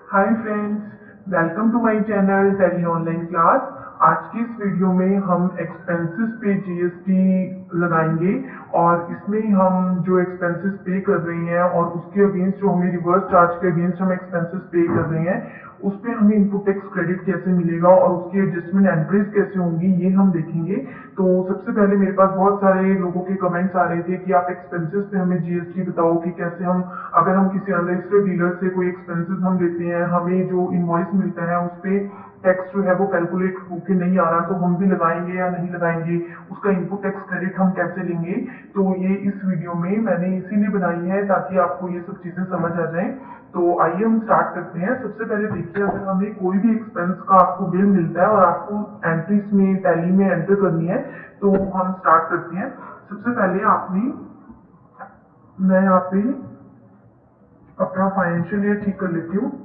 Hi friends, welcome to my channel Tally online class. आज की इस वीडियो में हम एक्सपेंसेस पे जीएसटी लगाएंगे और इसमें हम जो एक्सपेंसेस पे कर रहे हैं और उसके अगेंस्ट जो हमें रिवर्स चार्ज के अगेंस्ट हम एक्सपेंसेस पे कर रहे हैं उस पे हमें इनपुट टैक्स क्रेडिट कैसे मिलेगा और उसकी एडजस्टमेंट एंट्रीज कैसे होंगी ये हम देखेंगे। तो सबसे पहले मेरे पास बहुत सारे लोगों के कमेंट्स आ रहे थे कि आप एक्सपेंसेस पे हमें जीएसटी बताओ कि कैसे हम अगर हम किसी अनरजिस्टर्ड डीलर से कोई एक्सपेंसेस हम लेते हैं हमें जो इनवॉइस मिलता है उस पे टैक्स जो है वो कैलकुलेट होके नहीं आ रहा तो हम भी लगाएंगे या नहीं लगाएंगे, उसका इनपुट टैक्स क्रेडिट हम कैसे लेंगे। तो ये इस वीडियो में मैंने इसीलिए बनाई है ताकि आपको ये सब चीजें समझ आ जाएं। तो आइए हम स्टार्ट करते हैं। सबसे पहले देखिए, अगर हमें कोई भी एक्सपेंस का आपको बिल मिलता है और आपको एंट्रीज में टैली में एंटर करनी है तो हम स्टार्ट करते हैं। सबसे पहले आपने मैं यहाँ पे अपना फाइनेंशियल ईयर ठीक कर लेती हूँ।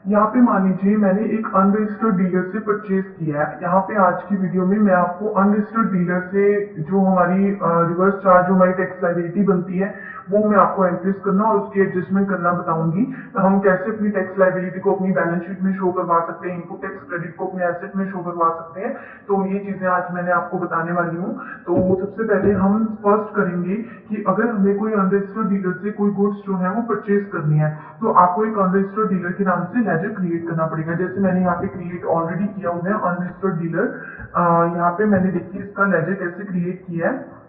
यहाँ पे मान लीजिए मैंने एक अनरजिस्टर्ड डीलर से परचेज किया है। यहाँ पे आज की वीडियो में मैं आपको अनरजिस्टर्ड डीलर से जो हमारी रिवर्स चार्ज जो हमारी टैक्स लायबिलिटी बनती है वो मैं आपको एंट्रीज करना और उसकी एडजस्टमेंट करना बताऊंगी। हम कैसे अपनी टैक्स लायबिलिटी को अपनी बैलेंस शीट में शो करवा सकते हैं, इनपुट टैक्स क्रेडिट को अपने एसेट में शो करवा सकते हैं। तो ये चीजें आज मैंने आपको बताने वाली हूँ। तो सबसे पहले हम फर्स्ट करेंगे कि अगर हमें कोई अनरजिस्टर्ड डीलर से कोई गुड्स जो है वो परचेज करनी है तो आपको एक अनरजिस्टर्ड डीलर के नाम से लेजर क्रिएट करना पड़ेगा। जैसे मैंने यहाँ पे क्रिएट ऑलरेडी किया हुआ है अनरजिस्टर्ड डीलर। यहाँ पे मैंने देखिए इसका लेजर कैसे क्रिएट किया है।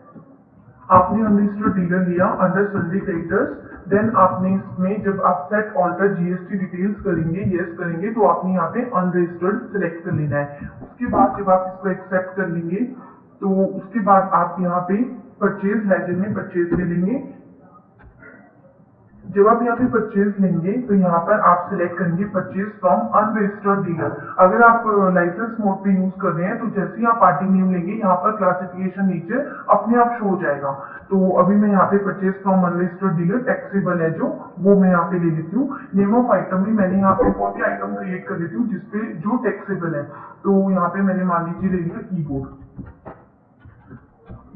आपने अनरजिस्टर्ड डीलर लिया अंडर सन्ड्री क्रेडिटर्स, देन आपने इसमें जब आप सेट ऑल्टर जीएसटी डिटेल्स करेंगे यस करेंगे तो आपने यहाँ पे अनरजिस्टर्ड सिलेक्ट कर लेना है। उसके बाद जब आप इसको एक्सेप्ट कर लेंगे तो उसके बाद आप यहाँ पे परचेज लेजर में परचेज ले लेंगे। जब आप यहाँ पे परचेज लेंगे तो यहाँ पर आप सिलेक्ट करेंगे परचेज फ्रॉम अनरजिस्टर्ड डीलर। अगर आप लाइसेंस मोड पे यूज कर रहे हैं तो जैसे ही आप पार्टी नेम लेंगे यहाँ पर क्लासिफिकेशन नीचे अपने आप शो हो जाएगा। तो अभी मैं यहाँ पे purchase from unregistered dealer taxable है जो वो मैं यहाँ पे ले लेती हूँ। नेम ऑफ आइटम भी मैंने यहाँ पे कोई भी आइटम क्रिएट कर लेती हूँ जिसपे जो टैक्सेबल है। तो यहाँ पे मैंने मान लीजिए ले लिया कीबोर्ड।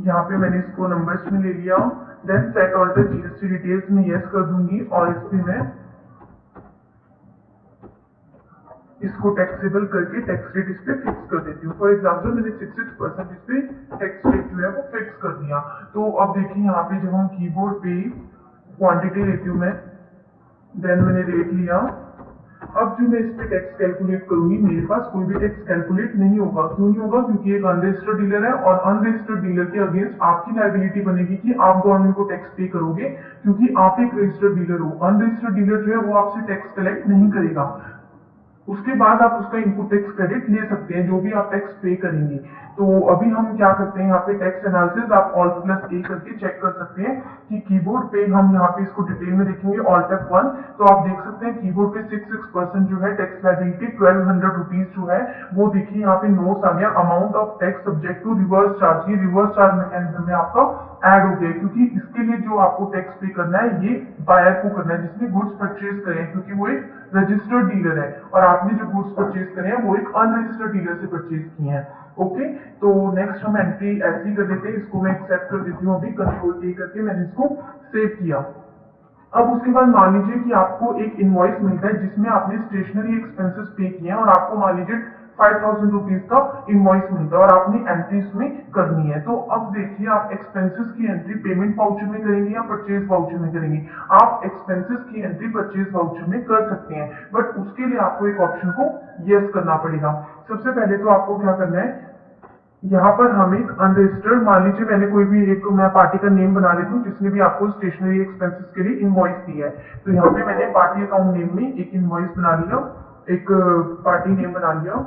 यहाँ पे मैंने इसको नंबर्स में ले लिया। Then set alter GST details में यस कर दूंगी और इस पे मैं इसको टैक्सेबल करके टैक्स रेट इस पे फिक्स कर देती हूँ। फॉर एग्जाम्पल मैंने 66% इस पे टैक्स रेट जो है वो फिक्स कर दिया। तो अब देखिए यहाँ पे जब हम कीबोर्ड पे क्वांटिटी लेती हूँ मैं, देन मैंने रेट लिया। अब जो मैं इस पे टैक्स कैलकुलेट करूंगी मेरे पास कोई भी टैक्स कैलकुलेट नहीं होगा। क्यों नहीं होगा? क्योंकि एक अनरजिस्टर्ड डीलर है और अनरजिस्टर्ड डीलर के अगेंस्ट आपकी लायबिलिटी बनेगी कि आप गवर्नमेंट को टैक्स पे करोगे क्योंकि आप एक रजिस्टर्ड डीलर हो। अनरजिस्टर्ड डीलर जो है वो आपसे टैक्स कलेक्ट नहीं करेगा। उसके बाद आप उसका इनपुट टैक्स क्रेडिट ले सकते हैं जो भी आप टैक्स पे करेंगे। तो अभी हम क्या करते हैं यहाँ पे टैक्स एनालिसिस आप ऑल्ट प्लस ए करके चेक कर सकते हैं कि कीबोर्ड पे हम यहाँ पे इसको डिटेल में देखेंगे ऑल्ट F1। तो आप देख सकते हैं कीबोर्ड पे 66% जो है टैक्स लायबिलिटी 1200 रुपीज जो है वो देखिए यहाँ पे नोट्स आ गया amount of tax subject to reverse charge. ये रिवर्स चार्ज मैकेनिज्म में आपका ऐड हो गया क्योंकि इसके लिए जो आपको टैक्स पे करना है ये बायर को करना है जिसने गुड्स परचेज करे हैं क्योंकि वो एक रजिस्टर्ड डीलर है और आपने जो गुड्स परचेज करे हैं वो एक अनरजिस्टर्ड डीलर से परचेज किए हैं। ओके, तो नेक्स्ट हम एंट्री ऐसी कर देते हैं। इसको मैं एक्सेप्ट कर देती हूँ। अभी कंट्रोल ए करके मैंने इसको सेव किया। अब उसके बाद मान लीजिए कि आपको एक इनवॉइस मिलता है जिसमें आपने स्टेशनरी एक्सपेंसेस पे किए हैं और आपको मान लीजिए 5000 रुपीज का इनवॉइस मिलता है और आपने एंट्री इसमें करनी है। तो अब देखिए आप एक्सपेंसेस की एंट्री पेमेंट वाउचर में करेंगे या परचेज वाउचर में करेंगे। आप एक्सपेंसेस की एंट्री परचेज वाउचर में कर सकते हैं बट उसके लिए आपको एक ऑप्शन को यस करना पड़ेगा। सबसे पहले तो आपको क्या करना है, यहाँ पर हम एक अनरजिस्टर्ड मान लीजिए मैंने कोई भी एक मैं पार्टी का नेम बना लेती हूँ जिसने भी आपको स्टेशनरी एक्सपेंसेस के लिए इनवॉइस दिया है। तो यहाँ पे मैंने पार्टी अकाउंट नेम में एक इनवॉइस बना लिया, एक पार्टी नेम बना लिया।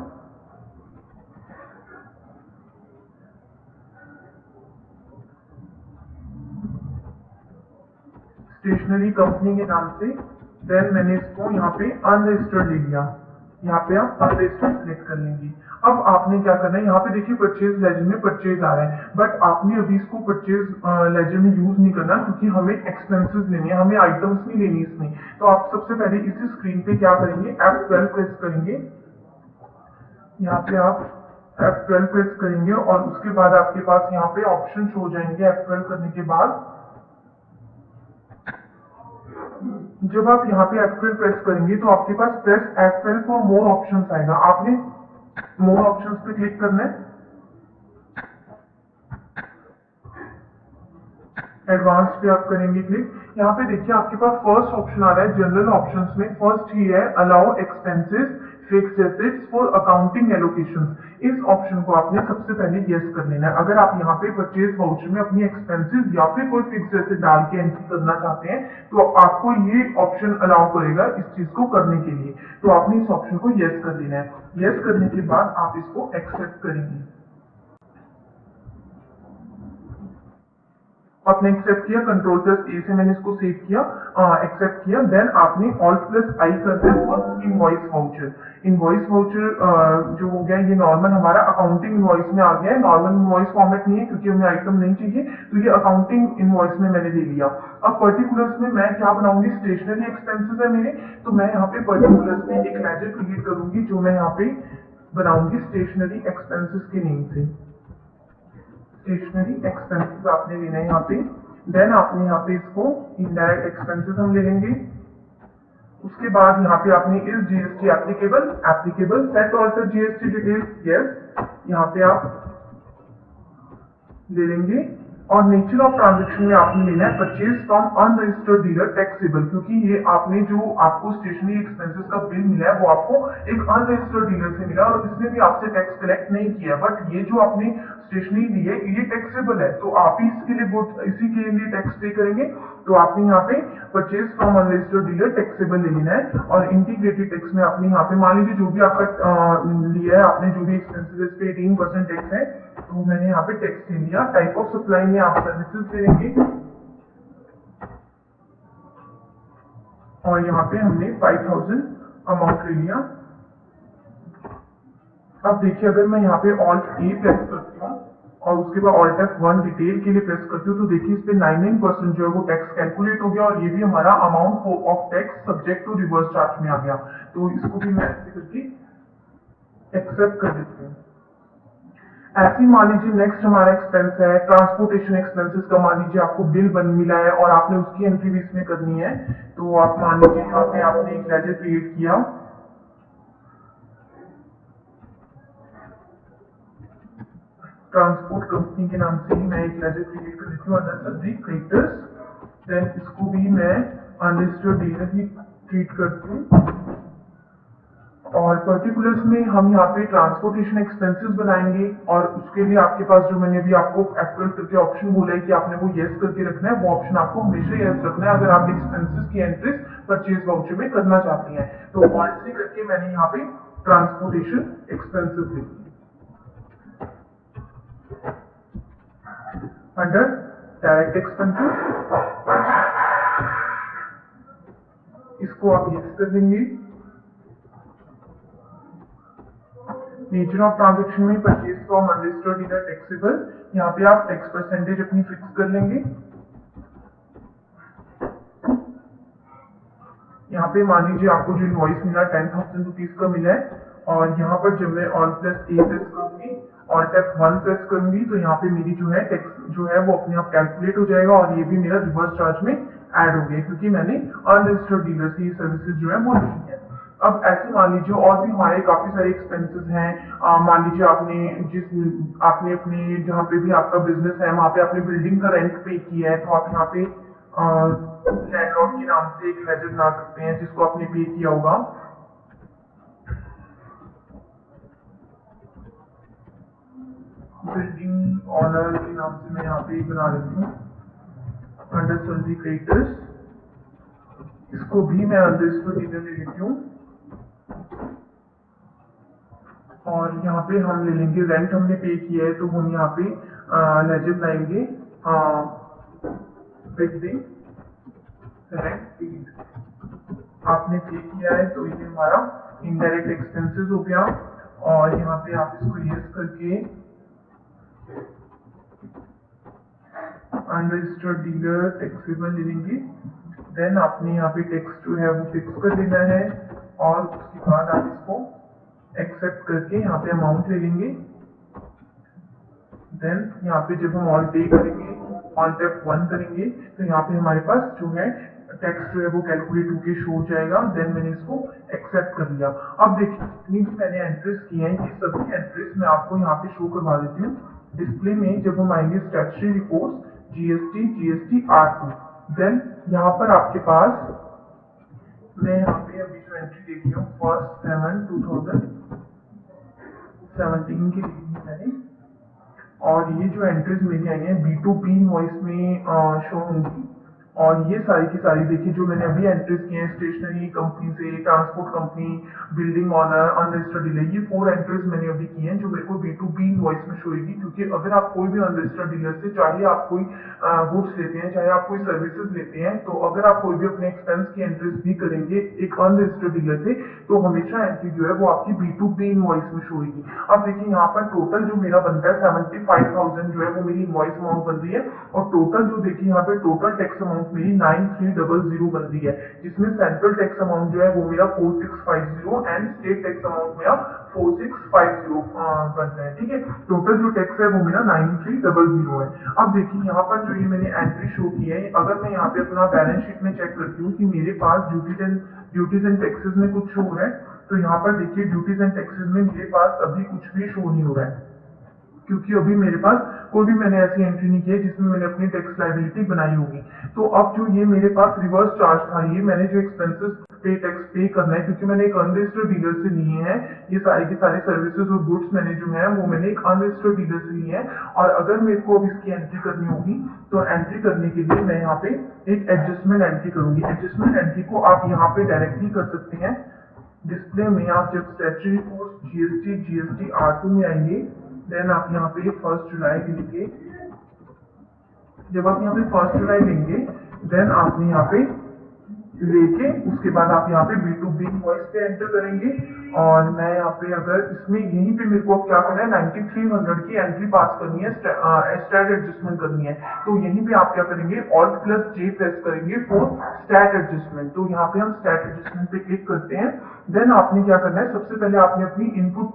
स्टेशनरी कंपनी के नाम से। देन मैंने इसको यहाँ पे अनरजिस्टर्ड ले लिया। यहाँ पे आप अनरजिस्टर्ड सेलेक्ट कर लेंगे। अब आपने क्या करना है, यहाँ पे देखिए परचेज लेजर में परचेज आ रहा है बट आपने अभी इसको परचेज लेजर में यूज नहीं करना क्योंकि हमें एक्सपेंसेस लेने हैं, हमें आइटम्स नहीं लेनी इसमें। तो आप सबसे पहले इसी स्क्रीन पे क्या करेंगे, F12 प्रेस करेंगे। यहाँ पे आप F12 प्रेस करेंगे और उसके बाद आपके पास यहाँ पे ऑप्शन हो जाएंगे। F12 करने के बाद जब आप यहाँ पे F12 प्रेस करेंगे तो आपके पास press F12 for more options आएगा। आपने मोर ऑप्शंस पे क्लिक करना है। एडवांस पे आप करेंगे क्लिक। यहाँ पे देखिए आपके पास फर्स्ट ऑप्शन आ रहा है जनरल ऑप्शंस में। फर्स्ट ही है allow expenses fixed assets for accounting allocations. इस ऑप्शन को आपने सबसे पहले यस कर लेना है। अगर आप यहाँ पे परचेज वाउचर में अपनी एक्सपेंसेस या फिर कोई फिक्स्ड एसेट डाल के एंट्री करना चाहते हैं तो आपको ये ऑप्शन अलाउ करेगा इस चीज को करने के लिए। तो आपने इस ऑप्शन को यस कर लेना है। यस करने के बाद आप इसको एक्सेप्ट करेंगे। आपने एक्सेप्ट किया, कंट्रोल प्लस ए से मैंने इसको सेव किया, एक्सेप्ट किया। देन आपने ऑल्ट प्लस आई करना है for invoice voucher. Invoice voucher जो हो गया ये नॉर्मल हमारा अकाउंटिंग इनवॉइस में आ गया है। नॉर्मल इनवॉइस फॉर्मेट नहीं है क्योंकि हमें आइटम नहीं चाहिए, तो ये अकाउंटिंग इनवॉइस में मैंने ले लिया। अब पर्टिकुलर्स में मैं क्या बनाऊंगी, स्टेशनरी एक्सपेंसेस है मेरे, तो मैं यहाँ पे पर्टिकुलर्स में एक लेजर क्रिएट करूंगी जो मैं यहाँ पे बनाऊंगी स्टेशनरी एक्सपेंसेस के नेम से। स्टेशनरी एक्सपेंसेस आपने लेना है यहाँ पे। देन आपने यहाँ पे इसको इनडायरेक्ट एक्सपेंसेस हम ले लेंगे। उसके बाद यहाँ पे आपने इस GST applicable set alter GST details yes यहाँ पे आप ले लेंगे। और नेचर ऑफ ट्रांजेक्शन में आपने लेना है purchase from unregistered dealer taxable, क्योंकि ये आपने जो आपको स्टेशनरी एक्सपेंसेस का बिल मिला है वो आपको एक अनरजिस्टर्ड डीलर से मिला और इसने भी आपसे टैक्स कलेक्ट नहीं किया। बट ये जो आपने स्टेशनरी ली है ये टैक्सेबल है, तो आप ही इसके लिए इसी के लिए टैक्स पे करेंगे। तो आपने यहाँ पे purchase from unregistered dealer taxable ले लेना है। और इंटीग्रेटेड टैक्स में आपने यहाँ पे मान लीजिए जो भी आपका लिया है, आपने जो भी एक्सपेंसेस पे 18% टैक्स है, तो मैंने यहाँ पे टैक्स ले लिया। टाइप ऑफ सप्लाई में आप सर्विसेज लेंगे और यहाँ पे हमने 5000 अमाउंट ले लिया। अब देखिए अगर मैं यहाँ पे ऑल्ट ए प्रेस करती हूँ और उसके बाद ऑल्ट F1 डिटेल के लिए प्रेस करती हूँ तो देखिए इस पे 99% जो है वो टैक्स कैलकुलेट हो गया और ये भी हमारा amount of tax subject to reverse charge में आ गया। तो इसको भी मैं ऐसे करके एक्सेप्ट कर देती हूँ। ऐसे मान लीजिए नेक्स्ट हमारा एक्सपेंस है ट्रांसपोर्टेशन एक्सपेंसेस का। मान लीजिए आपको बिल बन मिला है और आपने उसकी एंट्री भी इसमें करनी है, तो आप मान लीजिए यहाँ पे आपने एक लेजर क्रिएट किया। ट्रांसपोर्ट कंपनी के नाम से ही मैं एक लेजर क्रिएट कर देती हूँ अंडर सन्ड्री क्रेडिटर्स। देन इसको भी मैं अनरजिस्टर्ड डीलर ही ट्रीट करती हूँ। और पर्टिकुलर्स में हम यहाँ पे ट्रांसपोर्टेशन एक्सपेंसेस बनाएंगे और उसके लिए आपके पास जो मैंने अभी आपको F12 करके ऑप्शन बोला है कि आपने वो यस करके रखना है, वो ऑप्शन आपको हमेशा यस रखना है अगर आप एक्सपेंसेस की एंट्रीज परचेज वाउचर में करना चाहती हैं। तो ऑल्ट से करके मैंने यहाँ पे ट्रांसपोर्टेशन एक्सपेंसेस लिखी अंडर डायरेक्ट एक्सपेंसेस। इसको आप यस कर देंगे। नेचर ऑफ ट्रांजेक्शन में purchase from unregistered dealer taxable, यहाँ पे आप टैक्स परसेंटेज अपनी फिक्स कर लेंगे। यहाँ पे मान लीजिए आपको जो इनवॉइस मिला 10,000 रुपीज का मिला है और यहाँ पर जब मैं ऑल्ट प्लस ए प्रेस करूंगी, ऑल्ट F1 प्रेस करूंगी तो यहाँ पे मेरी जो है टैक्स जो है वो अपने आप कैलकुलेट हो जाएगा और ये भी मेरा रिवर्स चार्ज में ऐड हो गया क्योंकि मैंने अनरजिस्टर्ड डीलर से ये सर्विसेज जो है वो ली है। अब ऐसे मान लीजिए और भी हमारे काफी सारे एक्सपेंसेस हैं। मान लीजिए आपने अपनी जहाँ पे भी आपका बिजनेस है वहाँ पे आपने बिल्डिंग का रेंट पे किया है, तो आप यहाँ पे लैंडलॉर्ड के नाम से एक लेजर बना सकते हैं जिसको आपने पे किया होगा। बिल्डिंग ऑनर के नाम से मैं यहाँ पे बना देती हूँ अंडर सन्ड्री क्रेडिटर्स। इसको भी मैं अनरजिस्टर्ड डीलर ले लेती हूँ और यहाँ पे हम ले लेंगे रेंट हमने पे किया है तो हम यहाँ पे लेजर बनाएंगे बिल्डिंग रेंट पेड। आपने पे किया है तो ये हमारा इनडायरेक्ट एक्सपेंसेस हो गया और यहाँ पे आप इसको यस करके अनरजिस्टर्ड डीलर टैक्सेबल ले लेंगे। देन आपने यहाँ पे टैक्स जो है वो फिक्स कर लेना है और उसके बाद आप इसको एक्सेप्ट करके यहाँ पे अमाउंट ले लेंगे। देन यहाँ पे जब हम ऑल्ट ए करेंगे, ऑल्ट F1 करेंगे, तो यहाँ पे हमारे पास जो है टेक्स्ट जो है वो कैलकुलेट होके शो हो जाएगा। देन मैंने इसको एक्सेप्ट कर लिया। अब देखिए जितनी भी मैंने एंट्रीज की हैं, ये सभी एंट्रीज मैं आपको यहाँ पे शो करवा देती हूँ डिस्प्ले में। जब हम आएंगे statutory reports GST R2, then यहाँ पर आपके पास मैं यहाँ पे अभी जो एंट्री देखी हूँ 1/7/2017 की लिखी है मैंने, और ये जो एंट्रीज मेरी आई हैं B2B इनवॉइस में शो होंगी। और ये सारी की सारी देखिए जो मैंने अभी एंट्रीज की हैं स्टेशनरी कंपनी से, transport company, building owner, unregistered dealer, ये 4 एंट्रीज मैंने अभी की हैं जो मेरे को B2B इनवॉइस में शो होगी। क्योंकि अगर आप कोई भी अनरजिस्टर्ड डीलर से, चाहे आप कोई गुड्स लेते हैं, चाहे आप कोई सर्विसेज लेते हैं, तो अगर आप कोई भी अपने एक्सपेंस की एंट्रीज भी करेंगे एक अनरजिस्टर्ड डीलर से, तो हमेशा एंट्री जो है वो आपकी B2B इनवॉइस में शो होगी। अब देखिए यहाँ पर टोटल जो मेरा बनता है 75,000 जो है वो मेरी इनवॉइस अमाउंट बन रही है, और टोटल जो देखिए यहाँ पे टोटल टैक्स अमाउंट मेरी 9300 बन रही है, जिसमें सेंट्रल टैक्स अमाउंट जो है वो मेरा 4650 एंड स्टेट टैक्स अमाउंट मेरा 4650 बन रहा है। ठीक है, टोटल जो टैक्स है वो मेरा 9300 है। अब देखिए यहाँ पर जो ये मैंने एंट्री शो की है, अगर मैं यहाँ पे अपना बैलेंस शीट में चेक करती हूँ कि मेरे पास ड्यूटीज एंड टैक्सेस में कुछ शो हो रहा है, तो यहाँ पर देखिए ड्यूटीज एंड टैक्सेस में मेरे पास अभी कुछ भी शो नहीं हो रहा है, क्योंकि अभी मेरे पास कोई भी मैंने ऐसी एंट्री नहीं की है जिसमें मैंने अपनी टैक्स लायबिलिटी बनाई होगी। तो अब जो ये मेरे पास रिवर्स चार्ज था, ये मैंने जो एक्सपेंसेस टैक्स पे करना है, क्योंकि मैंने एक अनरजिस्टर्ड डीलर से लिए हैं, ये सारे के सारे सर्विसेज और गुड्स मैंने जो है वो मैंने एक अनरजिस्टर्ड डीलर से लिए हैं। और अगर मेरे को अब इसकी एंट्री करनी होगी, तो एंट्री करने के लिए मैं यहाँ पे एक एडजस्टमेंट एंट्री करूंगी। एडजस्टमेंट एंट्री को आप यहाँ पे डायरेक्टली कर सकते हैं डिस्प्ले में। आप जब स्टैट्यूटरी रिपोर्ट्स जीएसटी R2 में आएंगे, देन आप यहाँ पे 1 जुलाई लिखेंगे। जब आप यहाँ पे 1 जुलाई लेंगे, देन आपने यहाँ पे लेके उसके बाद आप यहाँ पे B2B इनवॉइस पे एंटर करेंगे। और मैं यहाँ पे अगर इसमें यहीं पे मेरे को क्या करना है, 9300 की एंट्री पास करनी है, स्टैट एडजस्टमेंट करनी है। तो यहीं पे आप क्या करेंगे, Alt+J प्रेस करेंगे फॉर स्टैट एडजस्टमेंट। तो यहाँ पे हम स्टैट एडजस्टमेंट पे क्लिक करते हैं। देन आपने क्या करना है, सबसे पहले आपने अपनी इनपुट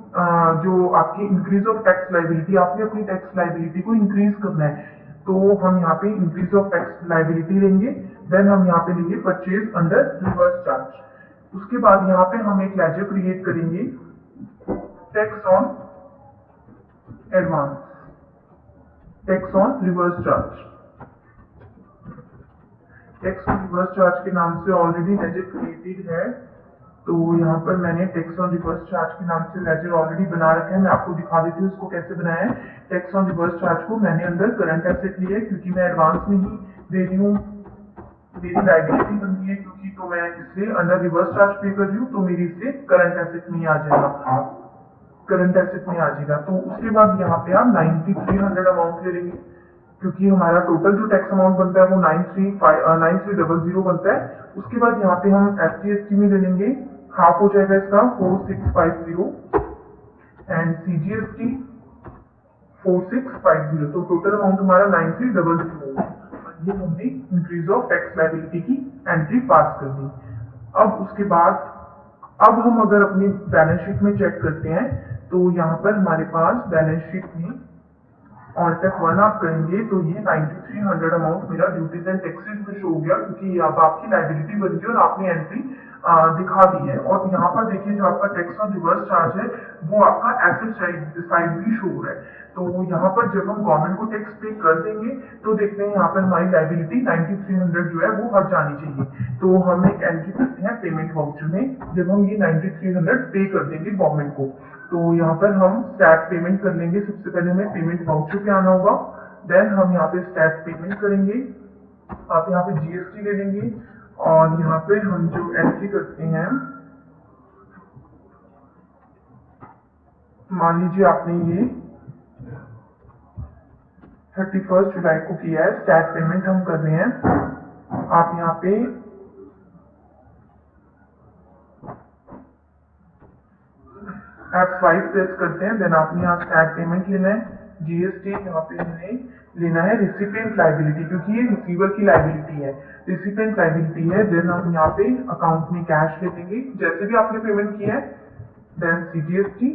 जो आपकी इंक्रीज ऑफ टैक्स लायबिलिटी, आपने अपनी टैक्स लायबिलिटी को इंक्रीज करना है। तो हम यहाँ पे इंक्रीज ऑफ टैक्स लायबिलिटी लेंगे। देन हम यहाँ पे लेंगे परचेज अंडर रिवर्स चार्ज। उसके बाद यहाँ पे हम एक लेजर क्रिएट करेंगे, tax on advance, tax on reverse charge. Tax on reverse charge के नाम से ऑलरेडी लेजर क्रिएटेड है, तो यहाँ पर मैंने टैक्स ऑन रिवर्स चार्ज के नाम से लेजर ऑलरेडी बना रखा है। मैं आपको दिखा देती हूँ इसको कैसे बनाया है। टैक्स ऑन रिवर्स चार्ज को मैंने अंदर करंट एसेट लिया है, क्योंकि मैं एडवांस में ही दे रही हूँ, मेरी लायबिलिटी बन रही है, क्योंकि तो मैं इससे अंडर रिवर्स चार्ज पे कर रही हूँ, तो मेरी इससे करंट एसेट में आ जाएगा, करंट एसेट में आ जाएगा। तो उसके बाद यहाँ पे आप 9300 अमाउंट ले लेंगे, क्योंकि हमारा टोटल जो टैक्स अमाउंट बनता है वो 9300 बनता है। उसके बाद यहाँ पे हम SGST में ले लेंगे, हाफ हो जाएगा इसका 4650 एंड CGST 4650। तो टोटल अमाउंट हमारा 9300 है। ये हमने इंक्रीज ऑफ टैक्स लायबिलिटी की एंट्री पास कर दी। अब उसके बाद अब हम अगर अपनी बैलेंस शीट में चेक करते हैं, तो यहाँ पर हमारे पास बैलेंस शीट में Alt F1 आप करेंगे, तो ये 9300 अमाउंट मेरा ड्यूटीज एंड टैक्सेस में शो हो गया, क्योंकि अब आपकी लायबिलिटी बन गई और आपने एंट्री दिखा दी है। और यहाँ पर देखिए जो आपका टैक्स ऑन रिवर्स चार्ज है वो आपका एसेट साइड भी शो हो रहा है। तो यहाँ पर जब हम गवर्नमेंट को टैक्स पे कर देंगे, तो देखते हैं यहाँ पर हमारी लायबिलिटी 9300 जो है वो हट जानी चाहिए। तो हम एक एंट्री करते हैं पेमेंट वाउचर में, जब हम ये 9300 पे कर देंगे गवर्नमेंट को, तो यहाँ पर हम स्टैट पेमेंट कर लेंगे। सबसे पहले हमें पेमेंट वाउचर पे आना होगा, देन हम यहाँ पे स्टैट पेमेंट करेंगे। आप यहाँ पे GST ले लेंगे, और यहाँ पे हम जो एंट्री करते हैं, मान लीजिए आपने ये 31 जुलाई को किया है, स्टैट पेमेंट हम कर रहे हैं। आप यहाँ पे F5 प्रेस करते हैं, देन आपने यहाँ स्टैट पेमेंट लेना है। GST यहाँ पे हमने लेना है रिसिपिएंट लायबिलिटी, क्योंकि ये रिसीवर की लायबिलिटी है, रिसिपिएंट लायबिलिटी है। देन हम यहाँ पे अकाउंट में कैश ले लेंगे जैसे भी आपने पेमेंट किया है। Then CGST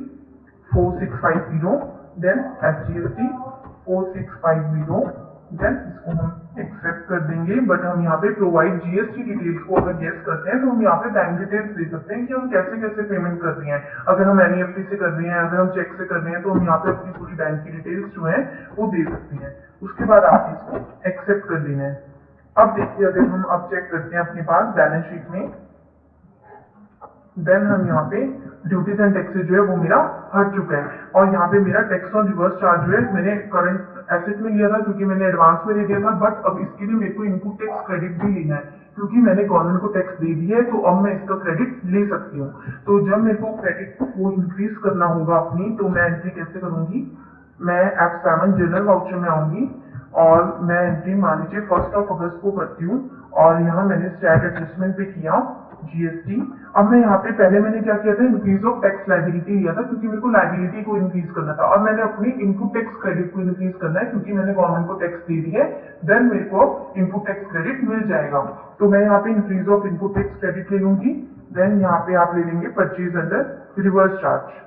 4650, then SGST 4650, then इसको हम एक्सेप्ट कर देंगे। बट हम यहाँ पे प्रोवाइड जीएसटी डिटेल्स को अगर यस करते हैं तो हम यहाँ पे बैंक डिटेल्स दे सकते हैं कि हम कैसे कैसे पेमेंट कर रहे हैं। अगर हम एनईएफटी से कर रहे हैं, अगर हम चेक से कर रहे हैं, तो हम यहाँ पे अपनी पूरी बैंक की डिटेल्स जो है वो दे सकते हैं। उसके बाद आप इसको एक्सेप्ट कर लेना है। अब देखिए, अगर हम अब चेक करते हैं अपने पास बैलेंस शीट में, देन हम यहाँ पे ड्यूटीज एंड टैक्सेस जो है वो मेरा हट चुका है। और यहाँ पे मेरा टैक्स ऑन रिवर्स चार्ज जो है मैंने करंट एसेट में लिया था क्योंकि मैंने एडवांस में दे दिया था। बट अब इसके लिए मेरे को इनपुट टैक्स क्रेडिट भी लेना है क्योंकि मैंने गवर्नमेंट को टैक्स दे दिया है, तो अब मैं इसका क्रेडिट ले सकती हूँ। तो जब मेरे को क्रेडिट को इंक्रीज करना होगा अपनी, तो मैं एंट्री कैसे करूंगी? मैं F7 जनरल वाउचर में आऊंगी और मैं एंट्री मान लीजिए 1 अगस्त को करती हूँ और यहाँ मैंने स्टैट एडजस्टमेंट पे किया जीएसटी। अब मैं यहाँ पे पहले मैंने क्या किया था, इंक्रीज ऑफ टैक्स लाइबिलिटी लिया था क्योंकि मेरे को लाइबिलिटी को इंक्रीज करना था, और मैंने अपनी इनपुट टैक्स क्रेडिट को इंक्रीज करना है क्योंकि मैंने गवर्नमेंट को टैक्स दे दी है। देन मेरे को इनपुट टैक्स क्रेडिट मिल जाएगा। तो मैं यहाँ पे increase of input tax credit ले लूंगी। देन यहाँ पे आप ले लेंगे परचेज अंडर रिवर्स चार्ज।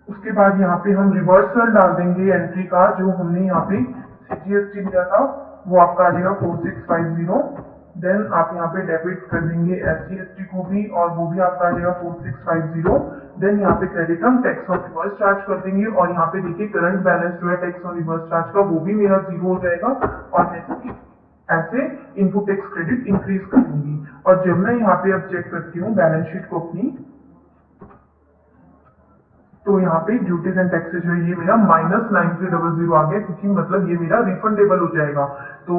उसके बाद यहाँ पे हम रिवर्सल डाल देंगे एंट्री का, जो हमने यहाँ पे सीजीएसटी लिया था वो आपका आ जाएगा 4650। देन आप यहाँ पे डेबिट कर देंगे एसजीएसटी को भी और वो भी आपका आ जाएगा 4650। देन यहाँ पे क्रेडिट हम टैक्स ऑन रिवर्स चार्ज कर देंगे और यहाँ पे देखिए करंट बैलेंस जो है टैक्स ऑन रिवर्स चार्ज का वो भी मेरा 0 हो जाएगा। और नेक्स्ट ऐसे इनपुट टैक्स क्रेडिट इंक्रीज कर दूंगी। और जब मैं यहाँ पे अब चेक करती हूँ बैलेंस शीट को अपनी, तो यहाँ पे ड्यूटीज एंड टैक्सेस जो है ये मेरा -9300 आ गया क्योंकि मतलब ये मेरा रिफंडेबल हो जाएगा। तो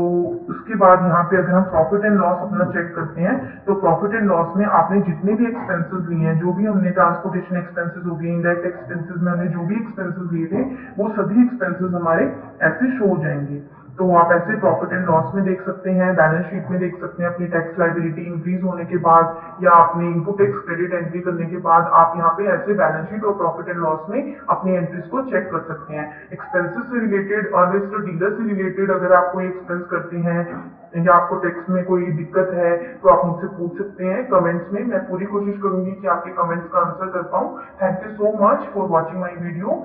उसके बाद यहाँ पे अगर हम प्रॉफिट एंड लॉस अपना चेक करते हैं, तो प्रॉफिट एंड लॉस में आपने जितने भी एक्सपेंसेस लिए हैं, जो भी हमने ट्रांसपोर्टेशन एक्सपेंसेस हो गए, इनडायरेक्ट एक्सपेंसेस में हमने जो भी एक्सपेंसेस लिए थे, वो सभी एक्सपेंसेस हमारे ऐसे शो हो जाएंगे। तो आप ऐसे प्रॉफिट एंड लॉस में देख सकते हैं, बैलेंस शीट में देख सकते हैं अपनी टैक्स लाइबिलिटी इंक्रीज होने के बाद, या आपने इनपुट टैक्स क्रेडिट एंट्री करने के बाद आप यहाँ पे ऐसे बैलेंस शीट और प्रॉफिट एंड लॉस में अपनी एंट्रीज को चेक कर सकते हैं। एक्सपेंसेस से रिलेटेड और डीलर से रिलेटेड अगर आप कोई एक्सपेंस करते हैं या आपको टैक्स में कोई दिक्कत है तो आप मुझसे पूछ सकते हैं कमेंट्स में। मैं पूरी कोशिश करूंगी कि आपके कमेंट्स का आंसर कर पाऊँ। Thank you so much for watching my video.